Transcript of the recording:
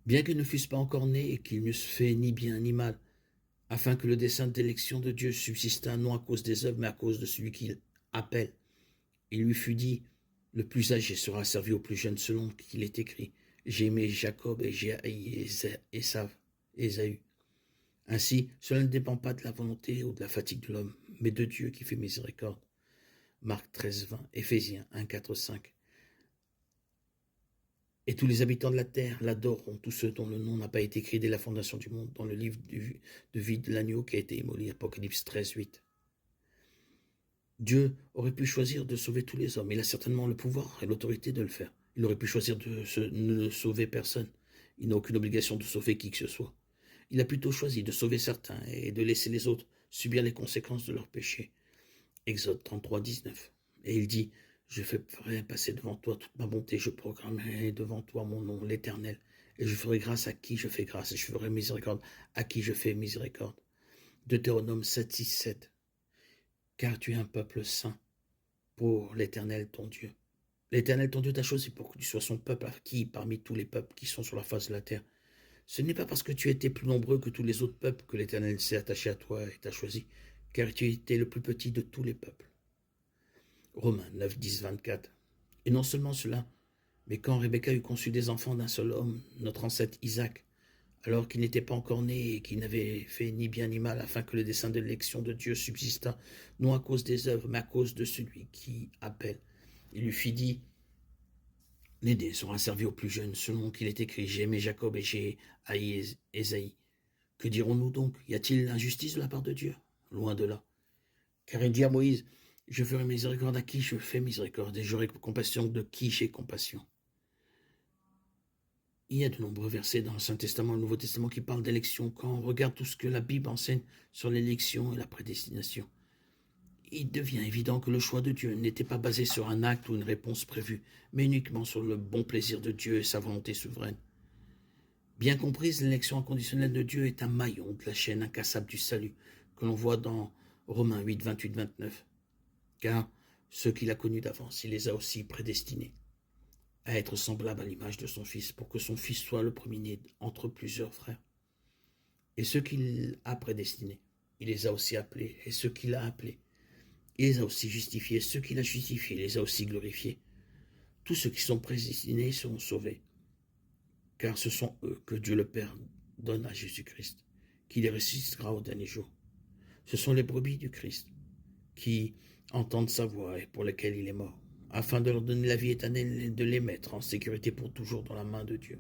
bien qu'ils ne fussent pas encore nés et qu'ils n'eussent fait ni bien ni mal, afin que le dessein d'élection de Dieu subsistât non à cause des œuvres, mais à cause de celui qu'il appelle. Il lui fut dit, le plus âgé sera servi au plus jeune, selon qu'il est écrit, j'ai aimé Jacob et j'ai haï Ésaü. Ainsi, cela ne dépend pas de la volonté ou de la fatigue de l'homme, mais de Dieu qui fait miséricorde. Marc 13, 20, Éphésiens 1, 4, 5. Et tous les habitants de la terre l'adoreront, tous ceux dont le nom n'a pas été écrit dès la fondation du monde, dans le livre de vie de l'agneau qui a été immolé, Apocalypse 13, 8. Dieu aurait pu choisir de sauver tous les hommes. Il a certainement le pouvoir et l'autorité de le faire. Il aurait pu choisir de ne sauver personne. Il n'a aucune obligation de sauver qui que ce soit. Il a plutôt choisi de sauver certains et de laisser les autres subir les conséquences de leurs péchés. Exode 33, 19. Et il dit, je ferai passer devant toi toute ma bonté, je proclamerai devant toi mon nom, l'Éternel, et je ferai grâce à qui je fais grâce, et je ferai miséricorde à qui je fais miséricorde. Deutéronome 7, 6, 7. Car tu es un peuple saint pour l'Éternel ton Dieu. L'Éternel ton Dieu t'a choisi pour que tu sois son peuple acquis parmi tous les peuples qui sont sur la face de la terre. Ce n'est pas parce que tu étais plus nombreux que tous les autres peuples que l'Éternel s'est attaché à toi et t'a choisi, car tu étais le plus petit de tous les peuples. Romains 9, 10, 24. Et non seulement cela, mais quand Rebecca eut conçu des enfants d'un seul homme, notre ancêtre Isaac, alors qu'il n'était pas encore né et qu'il n'avait fait ni bien ni mal, afin que le dessein de l'élection de Dieu subsistât, non à cause des œuvres, mais à cause de celui qui appelle. Il lui fit dit, l'aîné sera servi au plus jeune, selon qu'il est écrit, j'ai aimé Jacob et j'ai haï Ésaïe. Que dirons-nous donc? Y a-t-il injustice de la part de Dieu? Loin de là. Car il dit à Moïse, je ferai miséricorde à qui je fais miséricorde, et j'aurai compassion de qui j'ai compassion. Il y a de nombreux versets dans l'Ancien Testament et le Nouveau Testament qui parlent d'élection. Quand on regarde tout ce que la Bible enseigne sur l'élection et la prédestination, il devient évident que le choix de Dieu n'était pas basé sur un acte ou une réponse prévue, mais uniquement sur le bon plaisir de Dieu et sa volonté souveraine. Bien comprise, l'élection inconditionnelle de Dieu est un maillon de la chaîne incassable du salut, que l'on voit dans Romains 8, 28, 29. Car ceux qu'il a connus d'avance, il les a aussi prédestinés à être semblables à l'image de son Fils, pour que son Fils soit le premier-né entre plusieurs frères. Et ceux qu'il a prédestinés, il les a aussi appelés, et ceux qu'il a appelés, il les a aussi justifiés, ceux qu'il a justifiés, il les a aussi glorifiés. Tous ceux qui sont prédestinés seront sauvés, car ce sont eux que Dieu le Père donne à Jésus-Christ, qui les ressuscitera au dernier jour. Ce sont les brebis du Christ, qui entendent sa voix et pour lesquels il est mort, afin de leur donner la vie éternelle et de les mettre en sécurité pour toujours dans la main de Dieu.